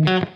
Welcome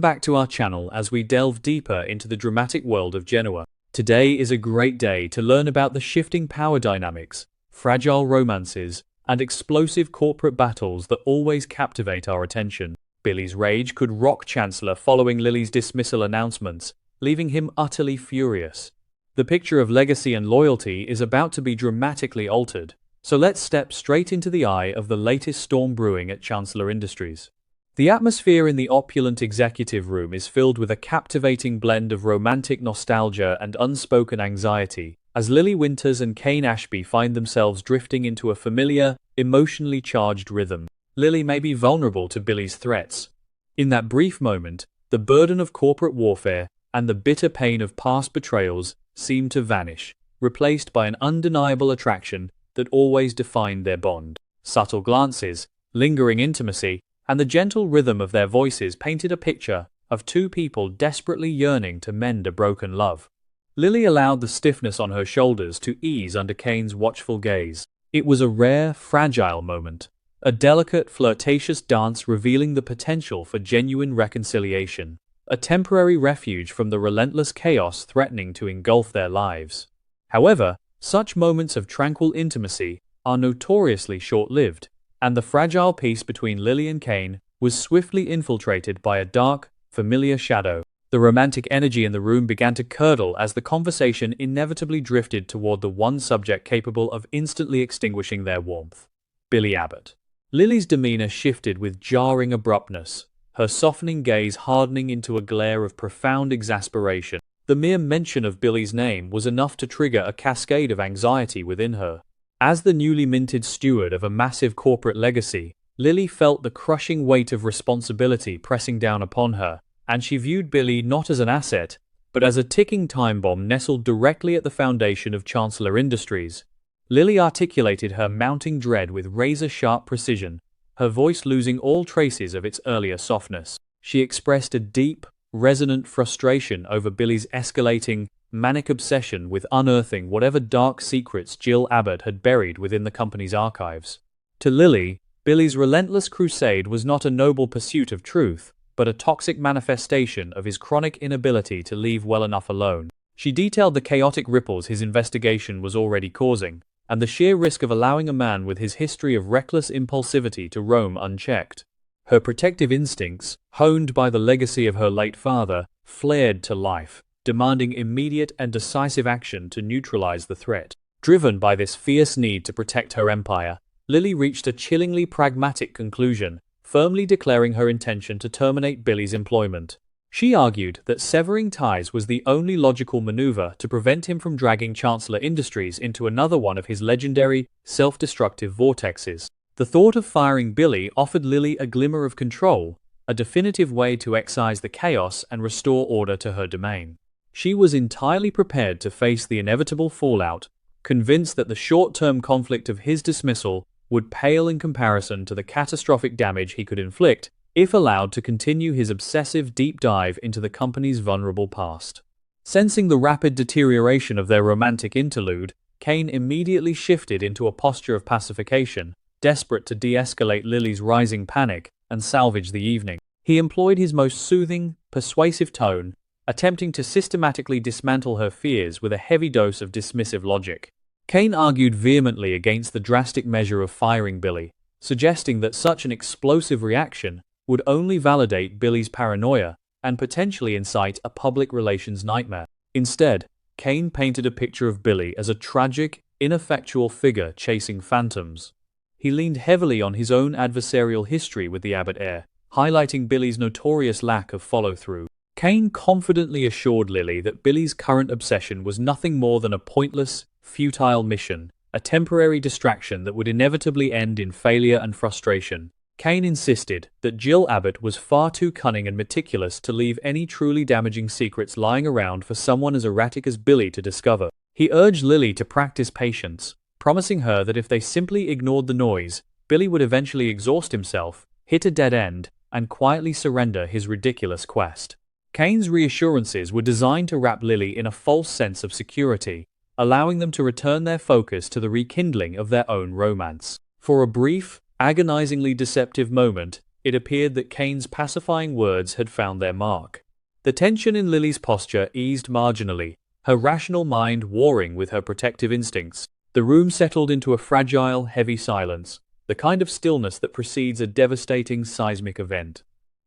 back to our channel as we delve deeper into the dramatic world of Genoa. Today is a great day to learn about the shifting power dynamics, fragile romances, and explosive corporate battles that always captivate our attention. Billy's rage could rock Chancellor following Lily's dismissal announcements, leaving him utterly furious. The picture of legacy and loyalty is about to be dramatically altered, so let's step straight into the eye of the latest storm brewing at Chancellor Industries. The atmosphere in the opulent executive room is filled with a captivating blend of romantic nostalgia and unspoken anxiety, as Lily Winters and Kane Ashby find themselves drifting into a familiar, emotionally charged rhythm. Lily may be vulnerable to Billy's threats. In that brief moment, the burden of corporate warfare and the bitter pain of past betrayals seem to vanish, replaced by an undeniable attraction that always defined their bond. Subtle glances, lingering intimacy, and the gentle rhythm of their voices painted a picture of two people desperately yearning to mend a broken love. Lily allowed the stiffness on her shoulders to ease under Kane's watchful gaze. It was a rare, fragile moment, a delicate, flirtatious dance revealing the potential for genuine reconciliation, a temporary refuge from the relentless chaos threatening to engulf their lives. However, such moments of tranquil intimacy are notoriously short-lived, and the fragile peace between Lily and Kane was swiftly infiltrated by a dark, familiar shadow. The romantic energy in the room began to curdle as the conversation inevitably drifted toward the one subject capable of instantly extinguishing their warmth: Billy Abbott. Lily's demeanor shifted with jarring abruptness, her softening gaze hardening into a glare of profound exasperation. The mere mention of Billy's name was enough to trigger a cascade of anxiety within her. As the newly minted steward of a massive corporate legacy, Lily felt the crushing weight of responsibility pressing down upon her, and she viewed Billy not as an asset, but as a ticking time bomb nestled directly at the foundation of Chancellor Industries. Lily articulated her mounting dread with razor-sharp precision, her voice losing all traces of its earlier softness. She expressed a deep, resonant frustration over Billy's escalating, manic obsession with unearthing whatever dark secrets Jill Abbott had buried within the company's archives. To Lily, Billy's relentless crusade was not a noble pursuit of truth, but a toxic manifestation of his chronic inability to leave well enough alone. She detailed the chaotic ripples his investigation was already causing, and the sheer risk of allowing a man with his history of reckless impulsivity to roam unchecked. Her protective instincts, honed by the legacy of her late father, flared to life, demanding immediate and decisive action to neutralize the threat. Driven by this fierce need to protect her empire, Lily reached a chillingly pragmatic conclusion, firmly declaring her intention to terminate Billy's employment. She argued that severing ties was the only logical maneuver to prevent him from dragging Chancellor Industries into another one of his legendary, self-destructive vortexes. The thought of firing Billy offered Lily a glimmer of control, a definitive way to excise the chaos and restore order to her domain. She was entirely prepared to face the inevitable fallout, convinced that the short-term conflict of his dismissal would pale in comparison to the catastrophic damage he could inflict if allowed to continue his obsessive deep dive into the company's vulnerable past. Sensing the rapid deterioration of their romantic interlude, Kane immediately shifted into a posture of pacification, desperate to de-escalate Lily's rising panic and salvage the evening. He employed his most soothing, persuasive tone, attempting to systematically dismantle her fears with a heavy dose of dismissive logic. Kane argued vehemently against the drastic measure of firing Billy, suggesting that such an explosive reaction would only validate Billy's paranoia and potentially incite a public relations nightmare. Instead, Kane painted a picture of Billy as a tragic, ineffectual figure chasing phantoms. He leaned heavily on his own adversarial history with the Abbott heir, highlighting Billy's notorious lack of follow-through. Kane confidently assured Lily that Billy's current obsession was nothing more than a pointless, futile mission, a temporary distraction that would inevitably end in failure and frustration. Kane insisted that Jill Abbott was far too cunning and meticulous to leave any truly damaging secrets lying around for someone as erratic as Billy to discover. He urged Lily to practice patience, promising her that if they simply ignored the noise, Billy would eventually exhaust himself, hit a dead end, and quietly surrender his ridiculous quest. Kane's reassurances were designed to wrap Lily in a false sense of security, allowing them to return their focus to the rekindling of their own romance. For a brief, agonizingly deceptive moment, it appeared that Kane's pacifying words had found their mark. The tension in Lily's posture eased marginally, her rational mind warring with her protective instincts. The room settled into a fragile, heavy silence, the kind of stillness that precedes a devastating seismic event.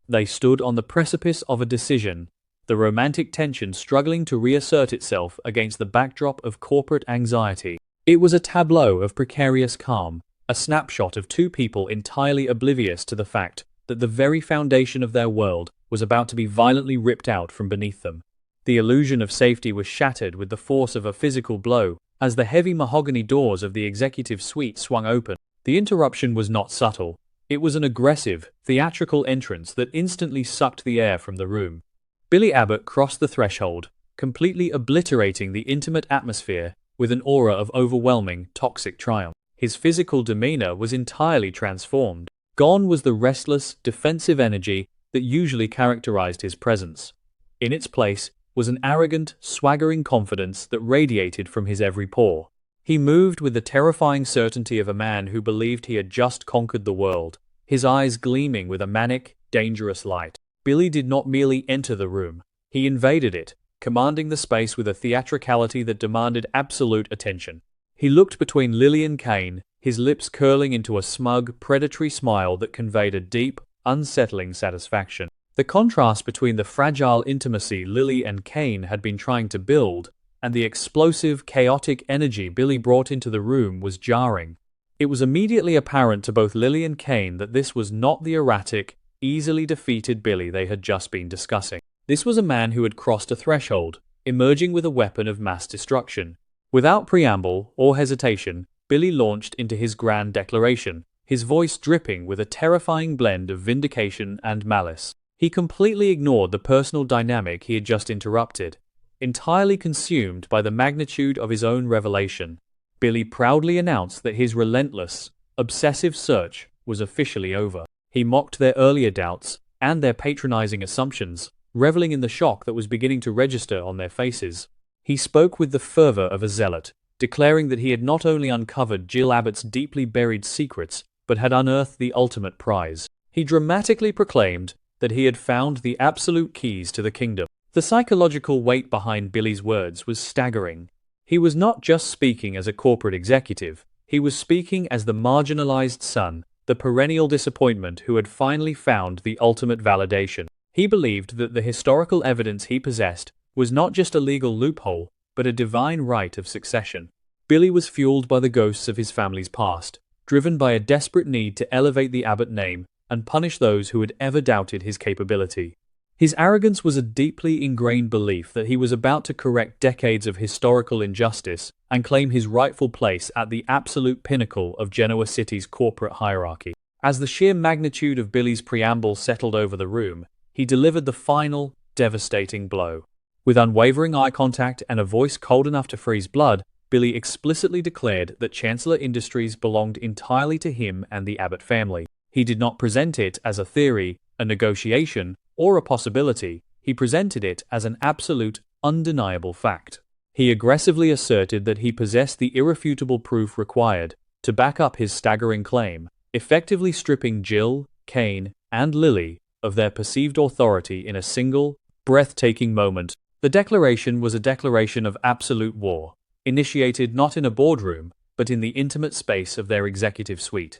They stood on the precipice of a decision, the romantic tension struggling to reassert itself against the backdrop of corporate anxiety. It was a tableau of precarious calm, a snapshot of two people entirely oblivious to the fact that the very foundation of their world was about to be violently ripped out from beneath them. The illusion of safety was shattered with the force of a physical blow as the heavy mahogany doors of the executive suite swung open. The interruption was not subtle. It was an aggressive, theatrical entrance that instantly sucked the air from the room. Billy Abbott crossed the threshold, completely obliterating the intimate atmosphere with an aura of overwhelming, toxic triumph. His physical demeanor was entirely transformed. Gone was the restless, defensive energy that usually characterized his presence. In its place was an arrogant, swaggering confidence that radiated from his every pore. He moved with the terrifying certainty of a man who believed he had just conquered the world, his eyes gleaming with a manic, dangerous light. Billy did not merely enter the room. He invaded it, commanding the space with a theatricality that demanded absolute attention. He looked between Lily and Kane, his lips curling into a smug, predatory smile that conveyed a deep, unsettling satisfaction. The contrast between the fragile intimacy Lily and Kane had been trying to build and the explosive, chaotic energy Billy brought into the room was jarring. It was immediately apparent to both Lily and Kane that this was not the erratic, easily defeated Billy they had just been discussing. This was a man who had crossed a threshold, emerging with a weapon of mass destruction. Without preamble or hesitation, Billy launched into his grand declaration, his voice dripping with a terrifying blend of vindication and malice. He completely ignored the personal dynamic he had just interrupted. Entirely consumed by the magnitude of his own revelation, Billy proudly announced that his relentless, obsessive search was officially over. He mocked their earlier doubts and their patronizing assumptions, reveling in the shock that was beginning to register on their faces. He spoke with the fervor of a zealot, declaring that he had not only uncovered Jill Abbott's deeply buried secrets, but had unearthed the ultimate prize. He dramatically proclaimed that he had found the absolute keys to the kingdom. The psychological weight behind Billy's words was staggering. He was not just speaking as a corporate executive, he was speaking as the marginalized son, the perennial disappointment who had finally found the ultimate validation. He believed that the historical evidence he possessed was not just a legal loophole, but a divine right of succession. Billy was fueled by the ghosts of his family's past, driven by a desperate need to elevate the Abbott name and punish those who had ever doubted his capability. His arrogance was a deeply ingrained belief that he was about to correct decades of historical injustice and claim his rightful place at the absolute pinnacle of Genoa City's corporate hierarchy. As the sheer magnitude of Billy's preamble settled over the room, he delivered the final, devastating blow. With unwavering eye contact and a voice cold enough to freeze blood, Billy explicitly declared that Chancellor Industries belonged entirely to him and the Abbott family. He did not present it as a theory, a negotiation, or a possibility. He presented it as an absolute, undeniable fact. He aggressively asserted that he possessed the irrefutable proof required to back up his staggering claim, effectively stripping Jill, Kane, and Lily of their perceived authority in a single, breathtaking moment. The declaration was a declaration of absolute war, initiated not in a boardroom, but in the intimate space of their executive suite.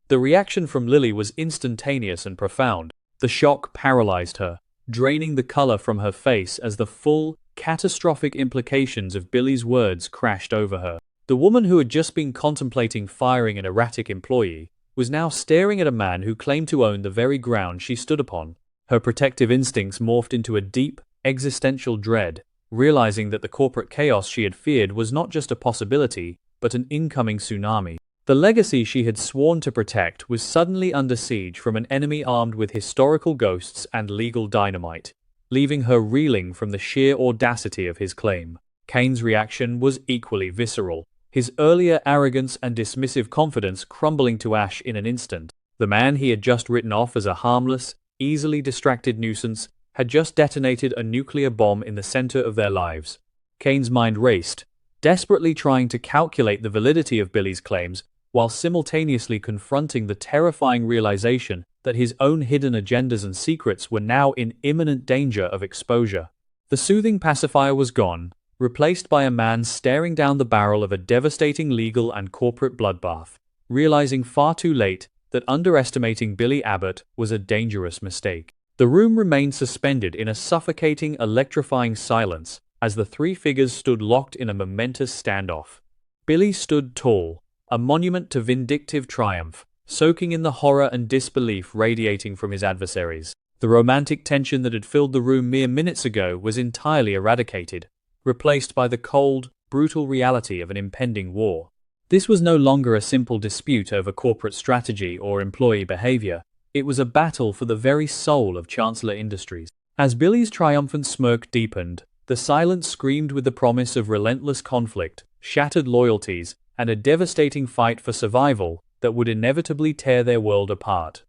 The reaction from Lily was instantaneous and profound. The shock paralyzed her, draining the color from her face as the full, catastrophic implications of Billy's words crashed over her. The woman who had just been contemplating firing an erratic employee was now staring at a man who claimed to own the very ground she stood upon. Her protective instincts morphed into a deep, existential dread, realizing that the corporate chaos she had feared was not just a possibility, but an incoming tsunami. The legacy she had sworn to protect was suddenly under siege from an enemy armed with historical ghosts and legal dynamite, leaving her reeling from the sheer audacity of his claim. Kane's reaction was equally visceral, his earlier arrogance and dismissive confidence crumbling to ash in an instant. The man he had just written off as a harmless, easily distracted nuisance had just detonated a nuclear bomb in the center of their lives. Kane's mind raced, desperately trying to calculate the validity of Billy's claims, while simultaneously confronting the terrifying realization that his own hidden agendas and secrets were now in imminent danger of exposure. The soothing pacifier was gone, replaced by a man staring down the barrel of a devastating legal and corporate bloodbath, realizing far too late that underestimating Billy Abbott was a dangerous mistake. The room remained suspended in a suffocating, electrifying silence as the three figures stood locked in a momentous standoff. Billy stood tall, a monument to vindictive triumph, soaking in the horror and disbelief radiating from his adversaries. The romantic tension that had filled the room mere minutes ago was entirely eradicated, replaced by the cold, brutal reality of an impending war. This was no longer a simple dispute over corporate strategy or employee behavior. It was a battle for the very soul of Chancellor Industries. As Billy's triumphant smirk deepened, the silence screamed with the promise of relentless conflict, shattered loyalties, and a devastating fight for survival that would inevitably tear their world apart.